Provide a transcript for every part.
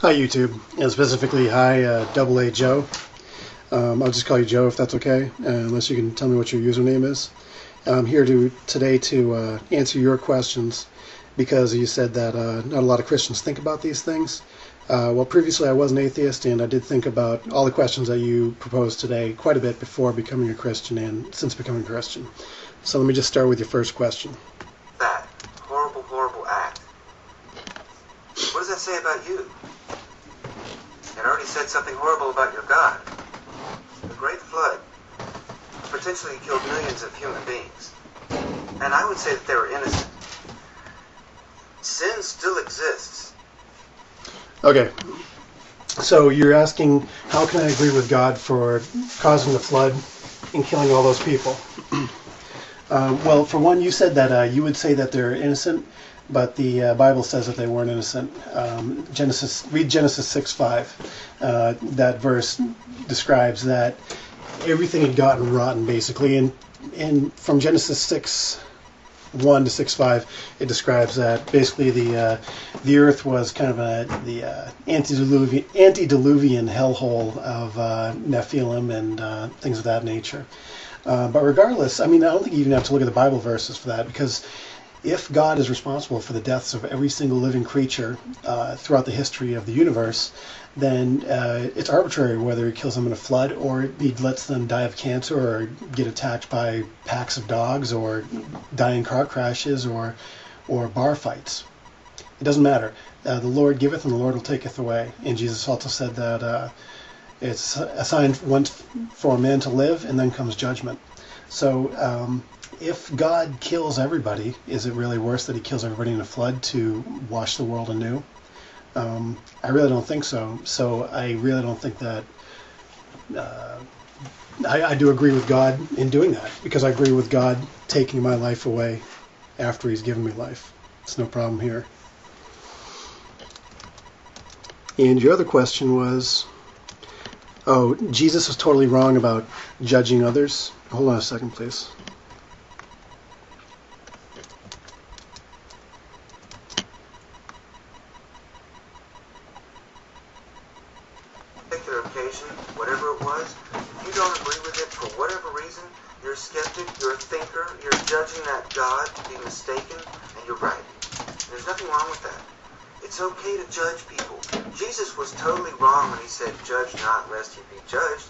Hi YouTube, and specifically hi Double A Joe. I'll just call you Joe if that's okay, unless you can tell me what your username is. I'm here today to answer your questions because you said that not a lot of Christians think about these things. Well, previously I was an atheist, and I did think about all the questions that you proposed today quite a bit before becoming a Christian and since becoming a Christian. So let me just start with your first question. That horrible, horrible act. What does that say about you? It already said something horrible about your God. The Great Flood potentially killed millions of human beings. And I would say that they were innocent. Sin still exists. Okay, so you're asking, how can I agree with God for causing the flood and killing all those people? Well, for one, you said that you would say that they're innocent, but the Bible says that they weren't innocent. Read Genesis 6:5. That verse describes that everything had gotten rotten, basically. And from Genesis 6:1 to 6:5, it describes that basically the earth was kind of the antediluvian hellhole of Nephilim and things of that nature. But regardless, I mean, I don't think you even have to look at the Bible verses for that, because if God is responsible for the deaths of every single living creature throughout the history of the universe, then it's arbitrary whether he kills them in a flood or he lets them die of cancer or get attacked by packs of dogs or die in car crashes or bar fights. It doesn't matter. The Lord giveth and the Lord will taketh away. And Jesus also said that it's assigned once for a man to live, and then comes judgment. So if God kills everybody, is it really worse that he kills everybody in a flood to wash the world anew? I really don't think so. So I really don't think that... I do agree with God in doing that, because I agree with God taking my life away after he's given me life. It's no problem here. And your other question was... Oh, Jesus was totally wrong about judging others. Hold on a second, please. Particular occasion, whatever it was, if you don't agree with it for whatever reason, you're a skeptic, you're a thinker, you're judging that God to be mistaken, and you're right. There's nothing wrong with that. It's okay to judge people. Jesus was totally wrong when he said, "Judge not, lest you be judged."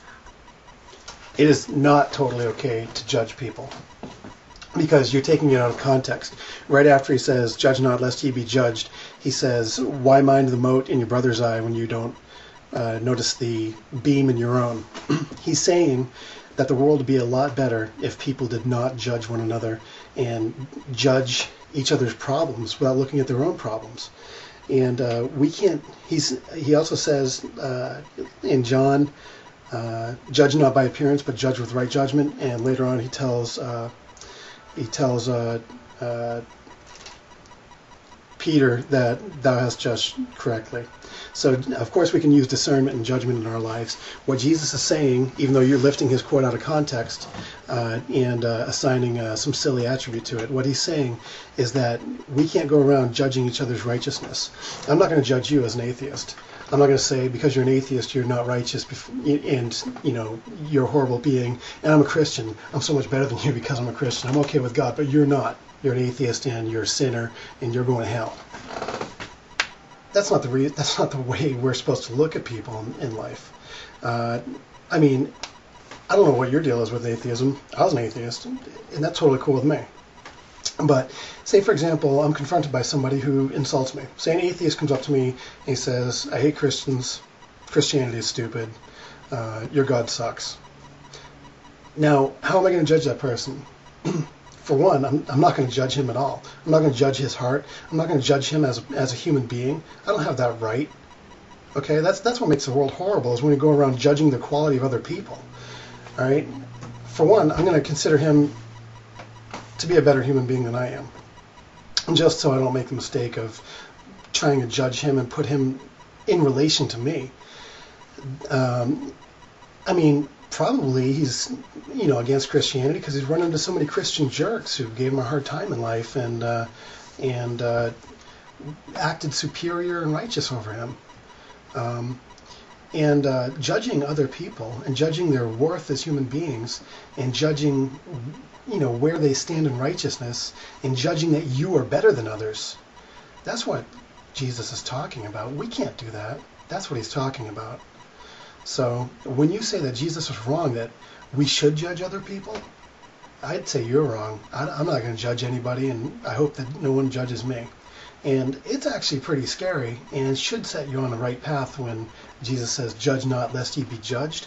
It is not totally okay to judge people, because you're taking it out of context. Right after he says, "Judge not, lest ye be judged," he says, "Why mind the mote in your brother's eye when you don't notice the beam in your own?" He's saying that the world would be a lot better if people did not judge one another and judge each other's problems without looking at their own problems. And we can't. He also says in John, "Judge not by appearance, but judge with right judgment." And later on, he tells Peter that thou hast judged correctly. So, of course, we can use discernment and judgment in our lives. What Jesus is saying, even though you're lifting his quote out of context and assigning some silly attribute to it, what he's saying is that we can't go around judging each other's righteousness. I'm not going to judge you as an atheist. I'm not going to say, because you're an atheist, you're not righteous, and you're a horrible being. And I'm a Christian. I'm so much better than you because I'm a Christian. I'm okay with God, but you're not. You're an atheist, and you're a sinner, and you're going to hell. That's not the way we're supposed to look at people in life. I mean, I don't know what your deal is with atheism. I was an atheist, and that's totally cool with me. But say, for example, I'm confronted by somebody who insults me. Say an atheist comes up to me and he says, "I hate Christians. Christianity is stupid. Your God sucks." Now, how am I going to judge that person? For one, I'm not going to judge him at all. I'm not going to judge his heart. I'm not going to judge him as a human being. I don't have that right. Okay, that's what makes the world horrible, is when we go around judging the quality of other people. All right? For one, I'm going to consider him to be a better human being than I am, just so I don't make the mistake of trying to judge him and put him in relation to me. I mean, probably he's against Christianity because he's run into so many Christian jerks who gave him a hard time in life and acted superior and righteous over him. And judging other people and judging their worth as human beings and judging, where they stand in righteousness and judging that you are better than others. That's what Jesus is talking about. We can't do that. That's what he's talking about. So when you say that Jesus was wrong, that we should judge other people, I'd say you're wrong. I'm not going to judge anybody, and I hope that no one judges me. And it's actually pretty scary, and it should set you on the right path when Jesus says, judge not lest ye be judged.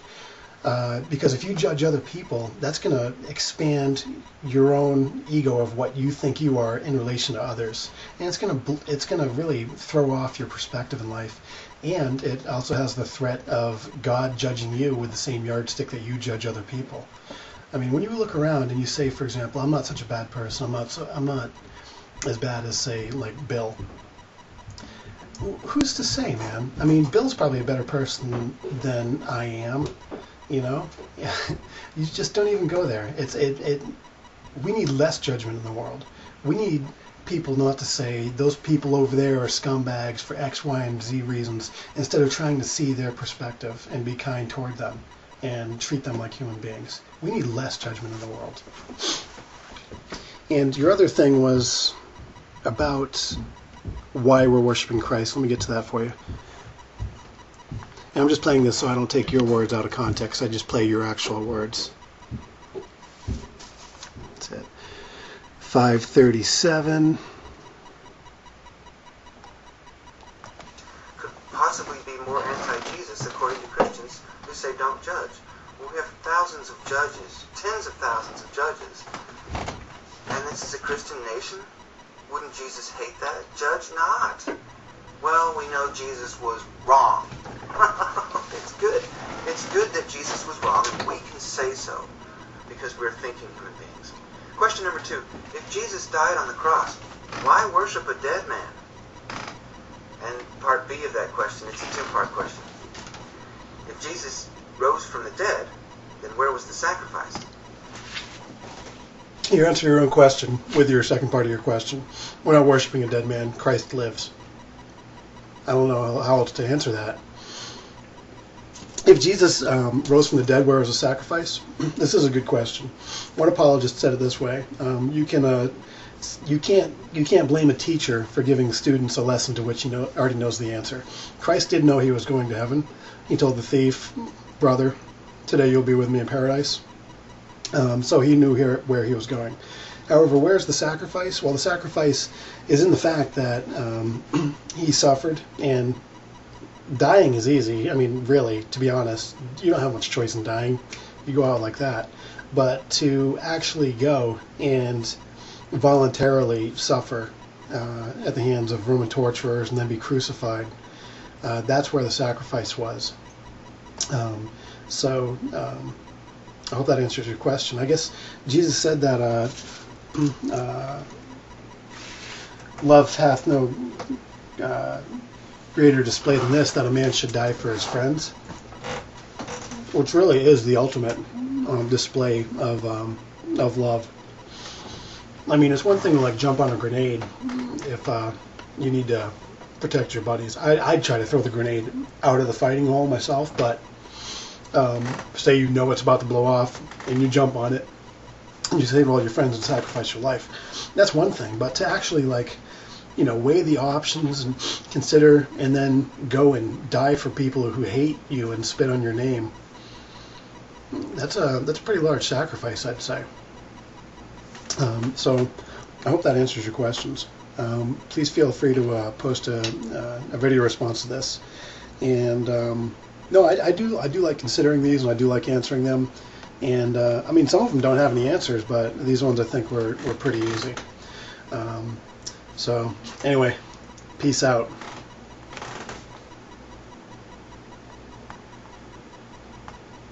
Because if you judge other people, that's going to expand your own ego of what you think you are in relation to others. And it's going to really throw off your perspective in life. And it also has the threat of God judging you with the same yardstick that you judge other people. I mean, when you look around and you say, for example, I'm not such a bad person, I'm not as bad as, say, like Bill. Who's to say, man? I mean, Bill's probably a better person than I am, You just don't even go there. We need less judgment in the world. We need people not to say, those people over there are scumbags for X, Y, and Z reasons, instead of trying to see their perspective and be kind toward them and treat them like human beings. We need less judgment in the world. And your other thing was about why we're worshiping Christ. Let me get to that for you. And I'm just playing this so I don't take your words out of context. I just play your actual words. That's it. 537. Could possibly be more anti-Jesus according to Christians who say don't judge. Well, we have thousands of judges, tens of thousands of judges. And this is a Christian nation? Wouldn't Jesus hate that? Judge not. Well, we know Jesus was wrong. It's good. It's good that Jesus was wrong, and we can say so because we're thinking human beings. Question number 2. If Jesus died on the cross, why worship a dead man? And part B of that question, it's a two-part question. If Jesus rose from the dead, then where was the sacrifice? You answer your own question with your second part of your question. We're not worshiping a dead man. Christ lives. I don't know how else to answer that. If Jesus rose from the dead, where was the sacrifice? This is a good question. One apologist said it this way: you can't blame a teacher for giving students a lesson to which he already knows the answer. Christ did know he was going to heaven. He told the thief, "Brother, today you'll be with me in paradise." So he knew where he was going. However, where's the sacrifice? Well, the sacrifice is in the fact that he suffered, and dying is easy. I mean, really, to be honest, you don't have much choice in dying. You go out like that. But to actually go and voluntarily suffer at the hands of Roman torturers and then be crucified, that's where the sacrifice was. I hope that answers your question. I guess Jesus said that love hath no greater display than this, that a man should die for his friends, which really is the ultimate display of love. I mean, it's one thing to like jump on a grenade if you need to protect your buddies. I'd try to throw the grenade out of the fighting hole myself, but say you know it's about to blow off and you jump on it and you save all your friends and sacrifice your life. That's one thing, but to actually weigh the options and consider and then go and die for people who hate you and spit on your name, that's a pretty large sacrifice, I'd say. So I hope that answers your questions. Please feel free to post a video response to this. And no, I do like considering these, and I do like answering them. And I mean, some of them don't have any answers, but these ones I think were pretty easy. So anyway, peace out.